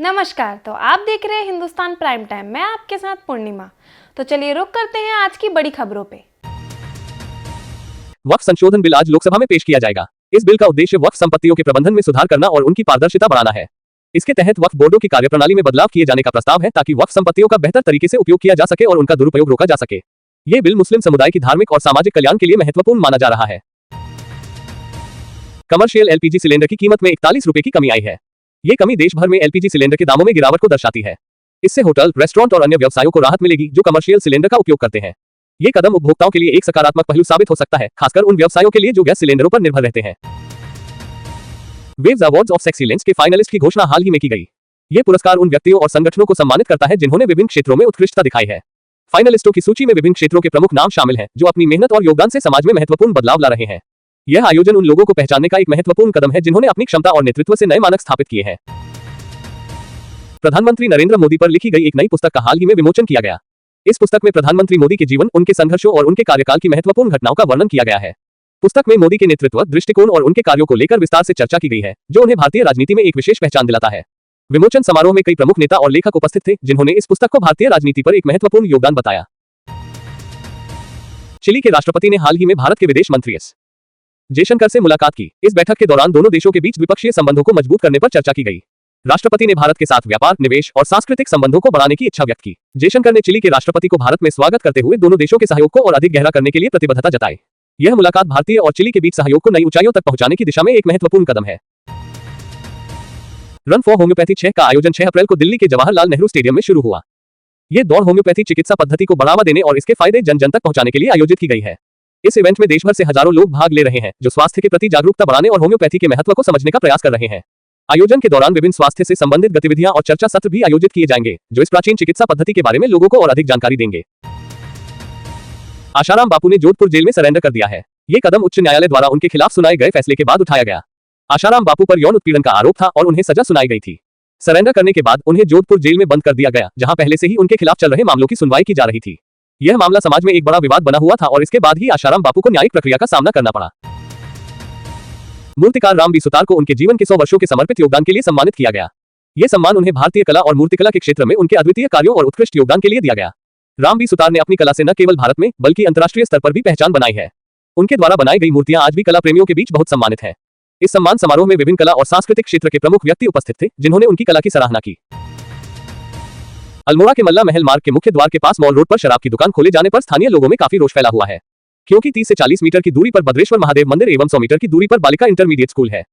नमस्कार। तो आप देख रहे हैं हिंदुस्तान प्राइम टाइम। मैं आपके साथ पूर्णिमा। तो चलिए रुक करते हैं आज की बड़ी खबरों पे। वक्फ संशोधन बिल आज लोकसभा में पेश किया जाएगा। इस बिल का उद्देश्य वक्फ संपत्तियों के प्रबंधन में सुधार करना और उनकी पारदर्शिता बढ़ाना है। इसके तहत वक्फ बोर्डों की कार्यप्रणाली में बदलाव किए जाने का प्रस्ताव है ताकि वक्फ संपत्तियों का बेहतर तरीके से उपयोग किया जा सके और उनका दुरुपयोग रोका जा सके। ये बिल मुस्लिम समुदाय की धार्मिक और सामाजिक कल्याण के लिए महत्वपूर्ण माना जा रहा है। कमर्शियल एलपीजी सिलेंडर की कीमत में 41 रुपए की कमी आई है। ये कमी देश भर में एलपीजी सिलेंडर के दामों में गिरावट को दर्शाती है। इससे होटल, रेस्टोरेंट और अन्य व्यवसायों को राहत मिलेगी जो कमर्शियल सिलेंडर का उपयोग करते हैं। ये कदम उपभोक्ताओं के लिए एक सकारात्मक पहलू साबित हो सकता है, खासकर उन व्यवसायों के लिए जो गैस सिलेंडरों पर निर्भर रहते हैं। वेव्स अवार्ड्स ऑफ एक्सीलेंस के फाइनलिस्ट की घोषणा हाल ही में की गई। ये पुरस्कार उन व्यक्तियों और संगठनों को सम्मानित करता है जिन्होंने विभिन्न क्षेत्रों में उत्कृष्टता दिखाई है। फाइनलिस्टों की सूची में विभिन्न क्षेत्रों के प्रमुख नाम शामिल हैं जो अपनी मेहनत और योगदान से समाज में महत्वपूर्ण बदलाव ला रहे हैं। यह आयोजन उन लोगों को पहचानने का एक महत्वपूर्ण कदम है जिन्होंने अपनी क्षमता और नेतृत्व से नए मानक स्थापित किए हैं। प्रधानमंत्री नरेंद्र मोदी पर लिखी गई एक नई पुस्तक का हाल ही में विमोचन किया गया। इस पुस्तक में प्रधानमंत्री मोदी के जीवन, उनके संघर्षों और उनके कार्यकाल की महत्वपूर्ण घटनाओं का वर्णन किया गया है। पुस्तक में मोदी के नेतृत्व, दृष्टिकोण और उनके कार्यों को लेकर विस्तार से चर्चा की गई है, जो उन्हें भारतीय राजनीति में एक विशेष पहचान दिलाता है। विमोचन समारोह में कई प्रमुख नेता और लेखक उपस्थित थे, जिन्होंने इस पुस्तक को भारतीय राजनीति पर एक महत्वपूर्ण योगदान बताया। चिली के राष्ट्रपति ने हाल ही में भारत के विदेश मंत्री एस जयशंकर से मुलाकात की। इस बैठक के दौरान दोनों देशों के बीच द्विपक्षीय संबंधों को मजबूत करने पर चर्चा की गई। राष्ट्रपति ने भारत के साथ व्यापार, निवेश और सांस्कृतिक संबंधों को बढ़ाने की इच्छा व्यक्त की। जयशंकर ने चिली के राष्ट्रपति को भारत में स्वागत करते हुए दोनों देशों के सहयोग को और अधिक गहरा करने के लिए प्रतिबद्धता जताई। यह मुलाकात भारतीय और चिली के बीच सहयोग को नई ऊंचाइयों तक पहुंचाने की दिशा में एक महत्वपूर्ण कदम है। रन फॉर होम्योपैथी 6 का आयोजन 6 अप्रैल को दिल्ली के जवाहरलाल नेहरू स्टेडियम में शुरू हुआ। यह दौड़ होम्योपैथी चिकित्सा पद्धति को बढ़ावा देने और इसके फायदे जन जन तक पहुंचाने के लिए आयोजित की गई है। इस इवेंट में देश भर से हजारों लोग भाग ले रहे हैं जो स्वास्थ्य के प्रति जागरूकता बढ़ाने और होम्योपैथी के महत्व को समझने का प्रयास कर रहे हैं। आयोजन के दौरान विभिन्न स्वास्थ्य से संबंधित गतिविधियां और चर्चा सत्र भी आयोजित किए जाएंगे जो इस प्राचीन चिकित्सा पद्धति के बारे में लोगों को और अधिक जानकारी देंगे। आशाराम बापू ने जोधपुर जेल में सरेंडर कर दिया है। ये कदम उच्च न्यायालय द्वारा उनके खिलाफ सुनाए गए फैसले के बाद उठाया गया। आशाराम बापू पर यौन उत्पीड़न का आरोप था और उन्हें सजा सुनाई गई थी। सरेंडर करने के बाद उन्हें जोधपुर जेल में बंद कर दिया गया, जहां पहले से ही उनके खिलाफ चल रहे मामलों की सुनवाई की जा रही थी। यह मामला समाज में एक बड़ा विवाद बना हुआ था और इसके बाद ही आशाराम बापू को न्यायिक प्रक्रिया का सामना करना पड़ा। मूर्तिकार राम बी सुतार को उनके जीवन के 100 वर्षों के समर्पित योगदान के लिए सम्मानित किया गया। यह सम्मान उन्हें भारतीय कला और मूर्तिकला के क्षेत्र में उनके अद्वितीय कार्यों और उत्कृष्ट योगदान के लिए दिया गया। राम बी सुतार ने अपनी कला से न केवल भारत में बल्कि अंतर्राष्ट्रीय स्तर पर भी पहचान बनाई है। उनके द्वारा बनाई गई मूर्तियां आज भी कला प्रेमियों के बीच बहुत सम्मानित है। इस सम्मान समारोह में विभिन्न कला और सांस्कृतिक क्षेत्र के प्रमुख व्यक्ति उपस्थित थे, जिन्होंने उनकी कला की सराहना की। अल्मोड़ा के मल्ला महल मार्ग के मुख्य द्वार के पास मॉल रोड पर शराब की दुकान खोले जाने पर स्थानीय लोगों में काफी रोष फैला हुआ है, क्योंकि 30 से 40 मीटर की दूरी पर भद्रेश्वर महादेव मंदिर एवं 100 मीटर की दूरी पर बालिका इंटरमीडिएट स्कूल है।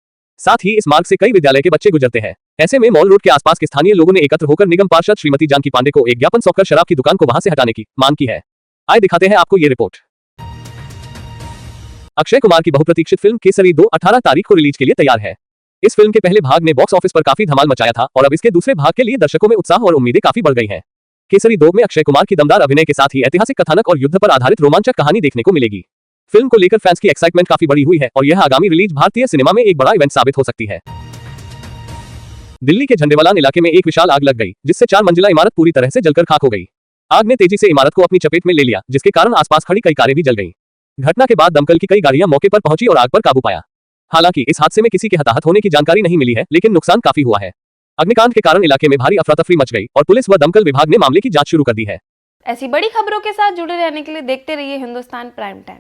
साथ ही इस मार्ग से कई विद्यालय के बच्चे गुजरते हैं। ऐसे में मॉल रोड के आसपास के स्थानीय लोगों ने एकत्र होकर निगम पार्षद श्रीमती जानकी पांडे को एक ज्ञापन सौंपकर शराब की दुकान को वहां से हटाने की मांग की है। आइए दिखाते हैं आपको ये रिपोर्ट। अक्षय कुमार की बहुप्रतीक्षित फिल्म केसरी 2 18 तारीख को रिलीज के लिए तैयार है। इस फिल्म के पहले भाग ने बॉक्स ऑफिस पर काफी धमाल मचाया था और अब इसके दूसरे भाग के लिए दर्शकों में उत्साह और उम्मीदें काफी बढ़ गई हैं। केसरी 2 में अक्षय कुमार की दमदार अभिनय के साथ ही ऐतिहासिक कथानक और युद्ध पर आधारित रोमांचक कहानी देखने को मिलेगी। फिल्म को लेकर फैंस की एक्साइटमेंट काफी बढ़ी हुई है और यह आगामी रिलीज भारतीय सिनेमा में एक बड़ा इवेंट साबित हो सकती है। दिल्ली के झंडेवालान इलाके में एक विशाल आग लग गई, जिससे 4 मंजिला इमारत पूरी तरह से जलकर खाक हो गई। आग ने तेजी से इमारत को अपनी चपेट में ले लिया, जिसके कारण आसपास खड़ी कई कारें भी जल गईं। घटना के बाद दमकल की कई गाड़ियां मौके पर पहुंची और आग पर काबू पाया। हालांकि इस हादसे में किसी के हताहत होने की जानकारी नहीं मिली है, लेकिन नुकसान काफी हुआ है। अग्निकांड के कारण इलाके में भारी अफरा तफरी मच गई और पुलिस व दमकल विभाग ने मामले की जांच शुरू कर दी है। ऐसी बड़ी खबरों के साथ जुड़े रहने के लिए देखते रहिए हिंदुस्तान प्राइम टाइम।